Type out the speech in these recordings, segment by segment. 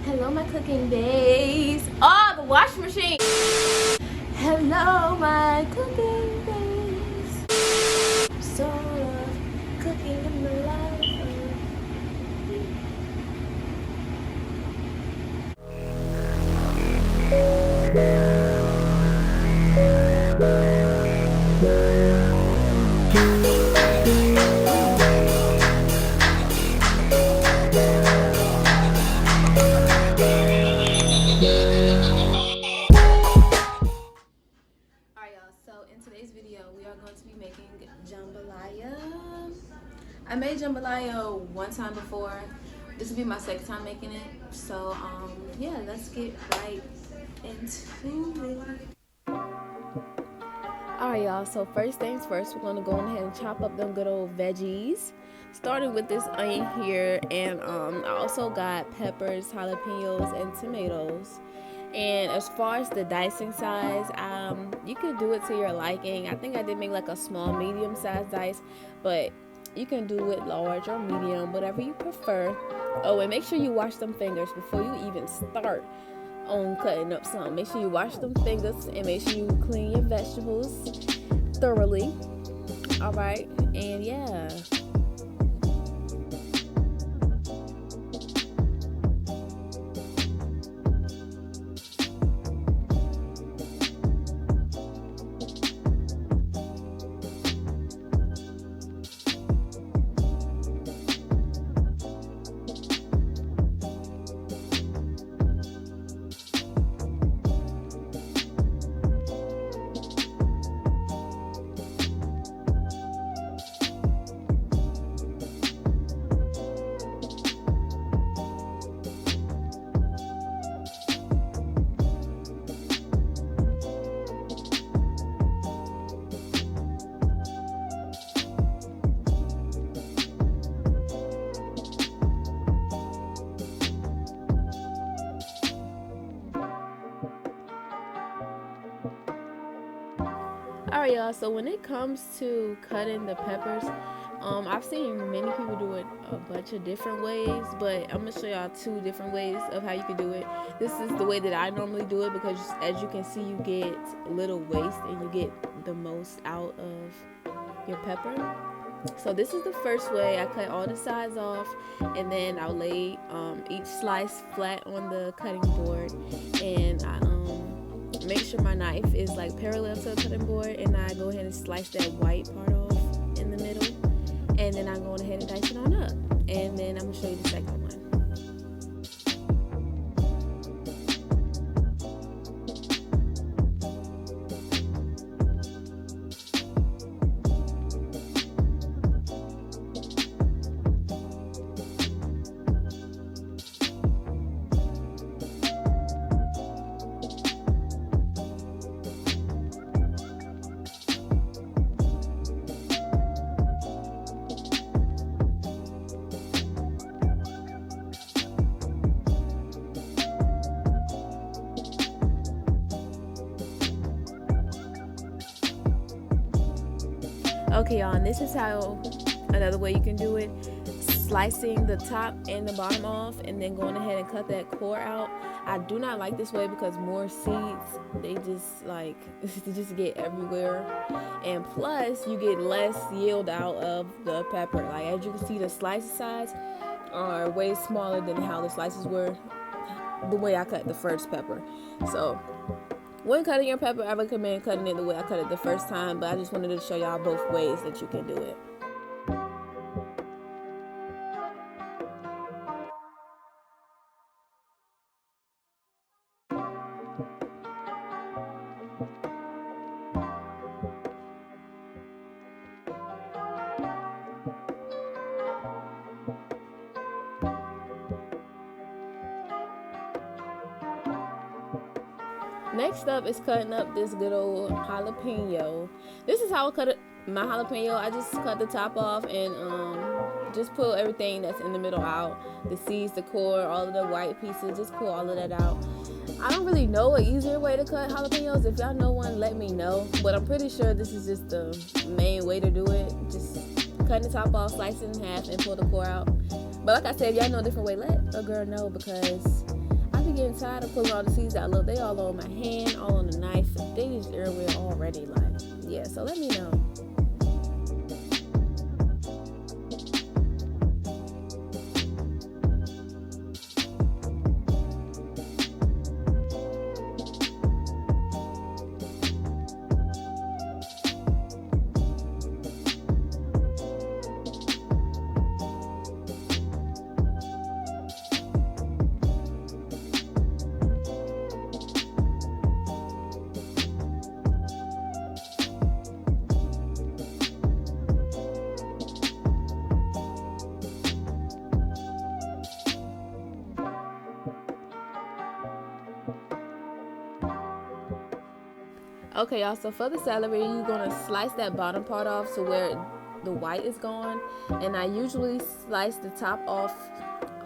Hello, my cooking days. Oh, the washing machine. Hello, my cooking days. So love cooking in the life. Today's video we are going to be making jambalaya. I made jambalaya one time before. This will be my second time making it. So yeah, let's get right into it. Alright y'all, so first things first, we're gonna go ahead and chop up them good old veggies. Starting with this onion here, and I also got peppers, jalapenos, and tomatoes. And as far as the dicing size, you can do it to your liking. I think I did make like a small medium size dice, but you can do it large or medium, whatever you prefer. Oh, and make sure you wash them fingers before you even start on cutting up some. Make sure you wash them fingers and make sure you clean your vegetables thoroughly. All right, and yeah. Alright y'all, so when it comes to cutting the peppers, I've seen many people do it a bunch of different ways, but I'm going to show y'all two different ways of how you can do it. This is the way that I normally do it because as you can see, you get little waste and you get the most out of your pepper. So this is the first way. I cut all the sides off and then I'll lay each slice flat on the cutting board, and I make sure my knife is like parallel to the cutting board, and I go ahead and slice that white part off in the middle, and then I'm going ahead and dice it on up, and then I'm going to show you the second one. Okay y'all, and this is how another way you can do it. Slicing the top and the bottom off and then going ahead and cut that core out. I do not like this way because more seeds, they just like they just get everywhere, and plus you get less yield out of the pepper. Like as you can see, the slice size are way smaller than how the slices were the way I cut the first pepper. So when cutting your pepper, I recommend cutting it the way I cut it the first time, but I just wanted to show y'all both ways that you can do it. Next up is cutting up this good old jalapeno. This is how I cut my jalapeno. I just cut the top off and just pull everything that's in the middle out. The seeds, the core, all of the white pieces, just pull all of that out. I don't really know an easier way to cut jalapenos. If y'all know one, let me know. But I'm pretty sure this is just the main way to do it. Just cutting the top off, slice it in half, and pull the core out. But like I said, if y'all know a different way, let a girl know, because be getting tired of pulling all the seeds out. Look, they all on my hand, all on the knife. They just everywhere already. Like, yeah. So let me know. Okay, y'all, so for the celery, you're going to slice that bottom part off to where the white is gone. And I usually slice the top off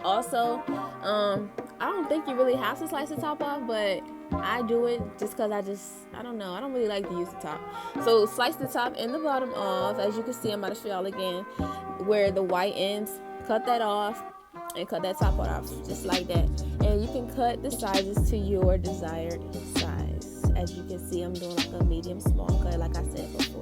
also. I don't think you really have to slice the top off, but I do it just because I don't know. I don't really like to use the top. So slice the top and the bottom off. As you can see, I'm about to show y'all again where the white ends. Cut that off and cut that top part off just like that. And you can cut the sizes to your desired size. As you can see, I'm doing like a medium small cut like I said before.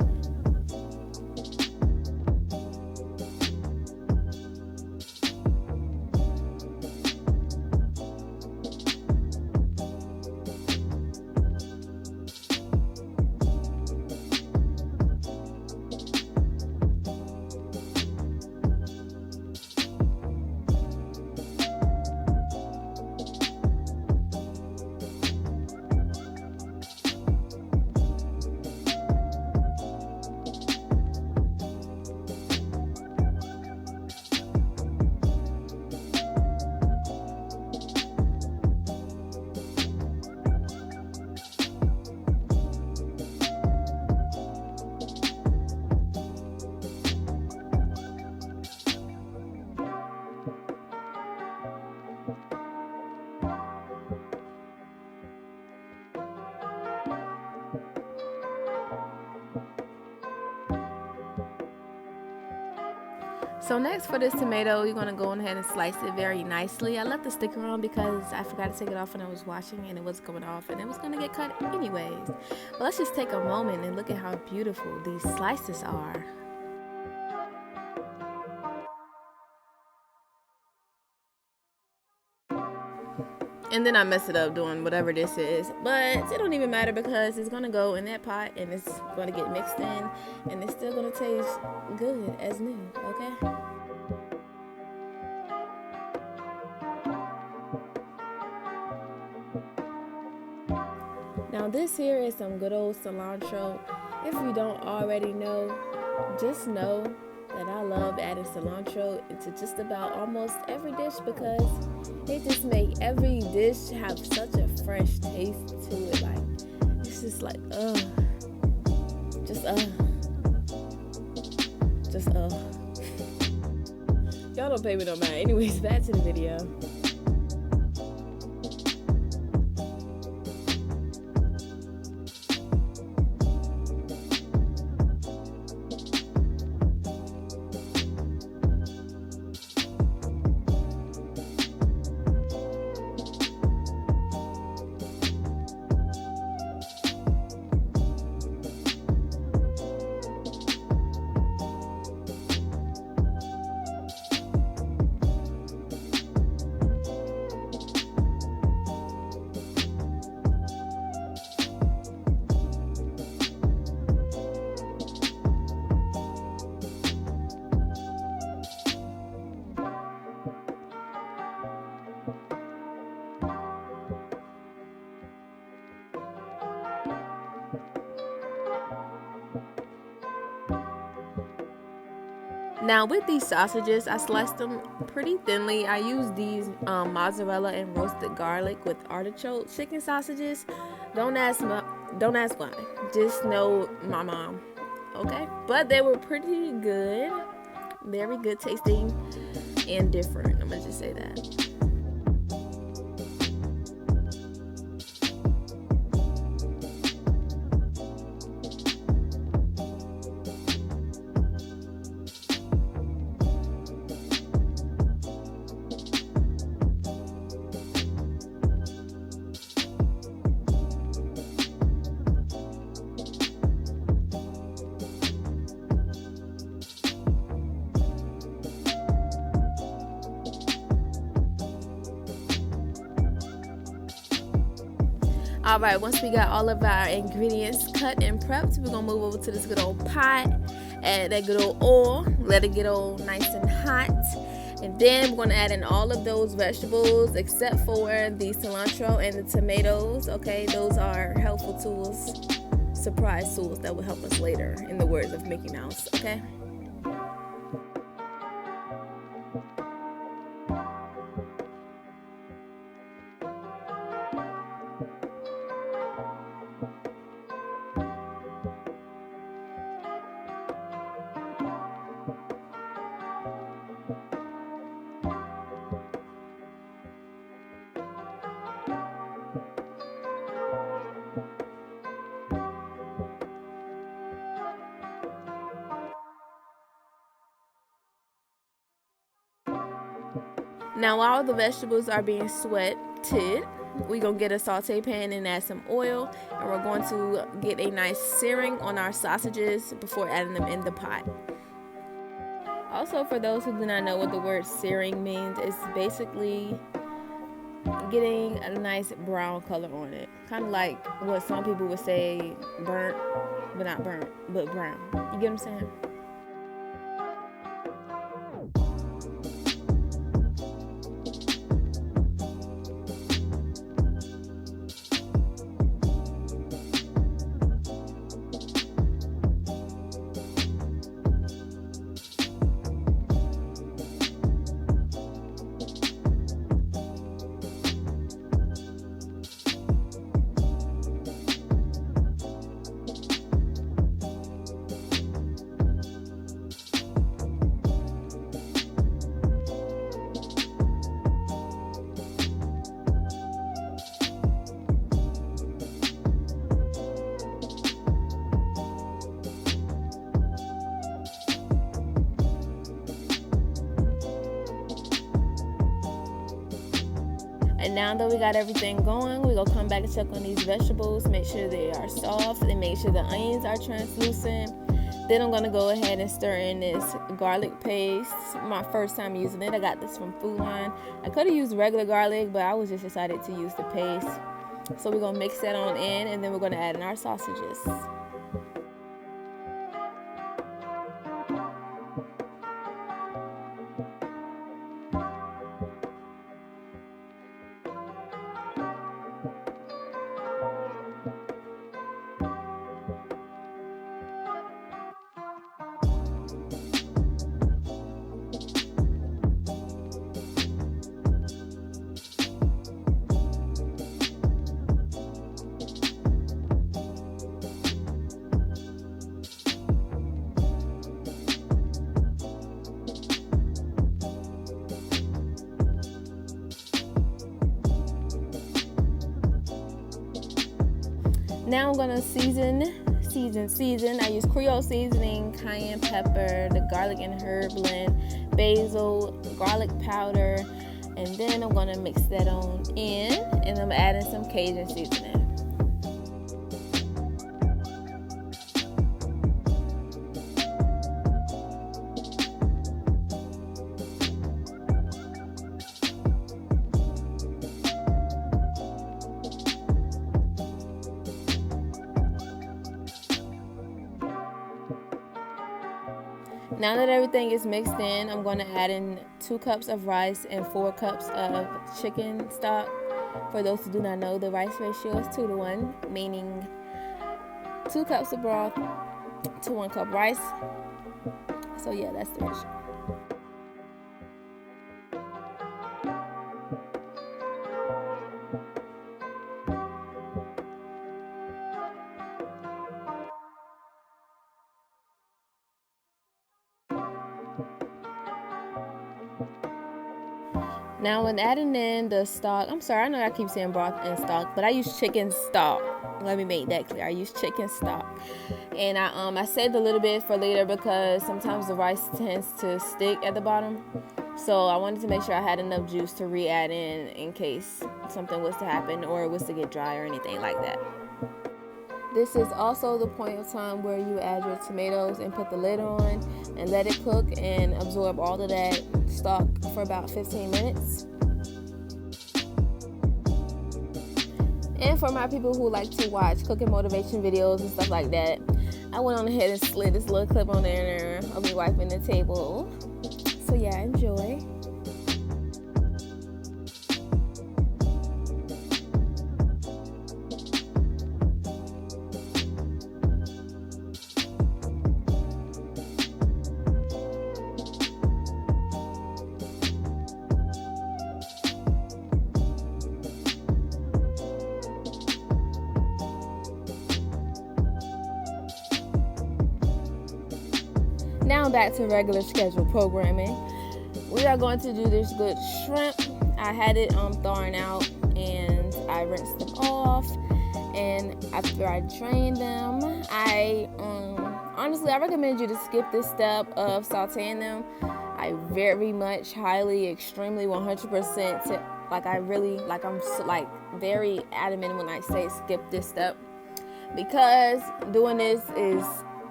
So next for this tomato, you're going to go ahead and slice it very nicely. I left the sticker on because I forgot to take it off when I was washing and it was coming off and it was going to get cut anyways. But let's just take a moment and look at how beautiful these slices are. And then I mess it up doing whatever this is. But it don't even matter because it's going to go in that pot and it's going to get mixed in. And it's still going to taste good as new, okay? Now this here is some good old cilantro. If you don't already know, just know that I love adding cilantro into just about almost every dish because it just makes every dish have such a fresh taste to it. Like, it's just like, Y'all don't pay me no mind. Anyways, back to the video. Now with these sausages, I sliced them pretty thinly. I use these mozzarella and roasted garlic with artichoke chicken sausages. Don't ask why. Just know my mom. Okay, but they were pretty good, very good tasting and different. I'm gonna just say that. All right, once we got all of our ingredients cut and prepped, we're gonna move over to this good old pot, add that good old oil, let it get all nice and hot, and then we're gonna add in all of those vegetables except for the cilantro and the tomatoes. Okay, those are helpful tools, surprise tools that will help us later, in the words of Mickey Mouse. Okay. Now while the vegetables are being sweated, we're going to get a saute pan and add some oil, and we're going to get a nice searing on our sausages before adding them in the pot. Also, for those who do not know what the word searing means, it's basically getting a nice brown color on it. Kind of like what some people would say burnt, but not burnt, but brown. You get what I'm saying? And now that we got everything going, we're going to come back and check on these vegetables, make sure they are soft, and make sure the onions are translucent. Then I'm going to go ahead and stir in this garlic paste. My first time using it. I got this from Food Line. I could have used regular garlic, but I was just excited to use the paste. So we're going to mix that on in, and then we're going to add in our sausages. Now I'm gonna season. I use Creole seasoning, cayenne pepper, the garlic and herb blend, basil, garlic powder, and then I'm gonna mix that on in, and I'm adding some Cajun seasoning. Now that everything is mixed in, I'm going to add in 2 cups of rice and 4 cups of chicken stock. For those who do not know, the rice ratio is 2-to-1, meaning 2 cups of broth to 1 cup rice. So yeah, that's the ratio. Now when adding in the stock, I'm sorry, I know I keep saying broth and stock, but I use chicken stock. Let me make that clear. I use chicken stock. And I saved a little bit for later because sometimes the rice tends to stick at the bottom. So I wanted to make sure I had enough juice to re-add in case something was to happen or it was to get dry or anything like that. This is also the point of time where you add your tomatoes and put the lid on and let it cook and absorb all of that stock for about 15 minutes. And for my people who like to watch cooking motivation videos and stuff like that, I went on ahead and slid this little clip on there of me wiping the table. So yeah, enjoy. Now back to regular schedule programming. We are going to do this good shrimp. I had it thawing out and I rinsed them off. And after I drained them, I honestly I recommend you to skip this step of sauteing them. I very much, highly, extremely, 100% I'm very adamant when I say skip this step, because doing this is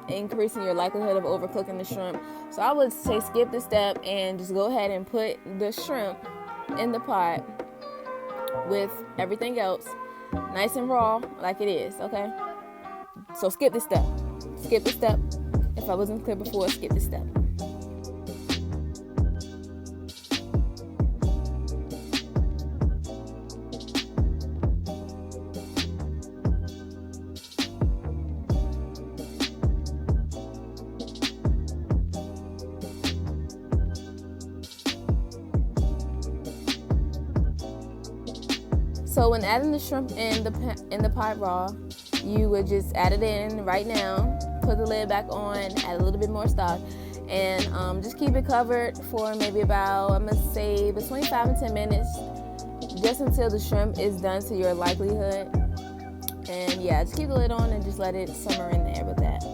increasing your likelihood of overcooking the shrimp. So I would say skip the step and just go ahead and put the shrimp in the pot with everything else nice and raw like it is, okay? So skip this step. Skip the step. If I wasn't clear before, skip this step. So when adding the shrimp in the pot raw, you would just add it in right now, put the lid back on, add a little bit more stock, and just keep it covered for maybe about, I'm gonna say, between 5 and 10 minutes, just until the shrimp is done to your likelihood. And yeah, just keep the lid on and just let it simmer in there with that.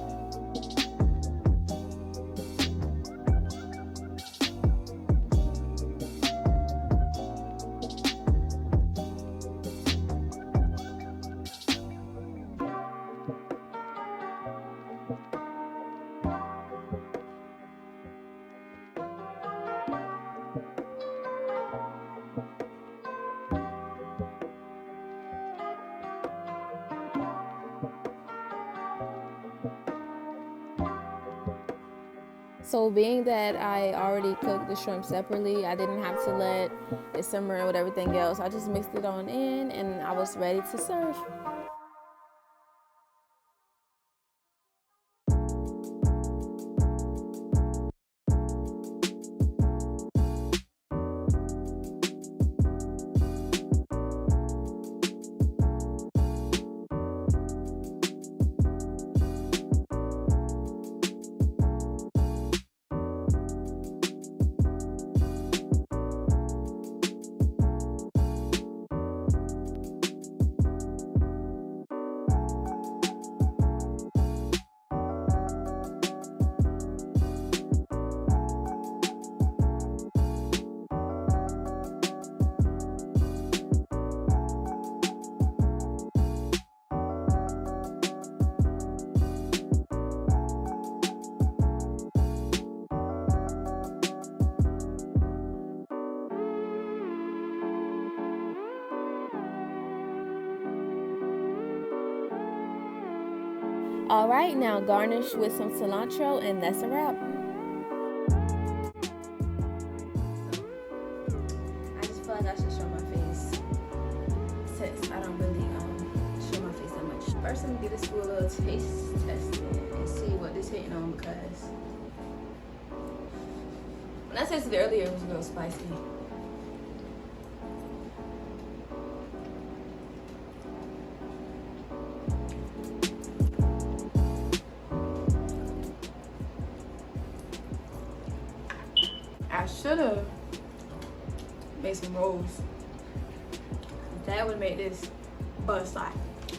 So being that I already cooked the shrimp separately, I didn't have to let it simmer with everything else. I just mixed it on in and I was ready to serve. All right, now garnish with some cilantro and that's a wrap. I just feel like I should show my face since I don't really show my face that much. First, I'm gonna get this for a little taste testing and see what this hitting on, because when I tasted it earlier, it was real spicy. I should have made some rolls. That would make this bust like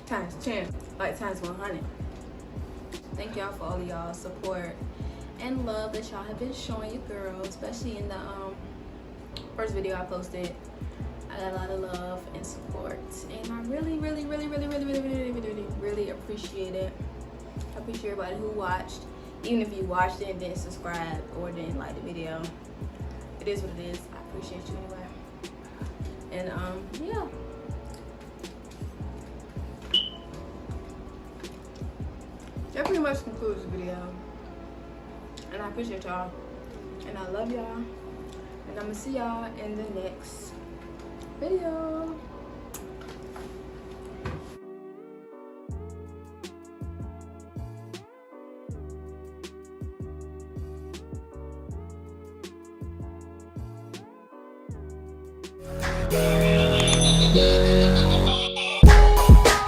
times 10, like times 100. Thank y'all for all of y'all support and love that y'all have been showing your girl, especially in the first video I posted. I got a lot of love and support, and I really appreciate it. I appreciate everybody who watched, even if you watched it and didn't subscribe or didn't like the video. It is what it is. I appreciate you anyway. And yeah, that pretty much concludes the video. And I appreciate y'all. And I love y'all. And I'm gonna see y'all in the next video. Yeah.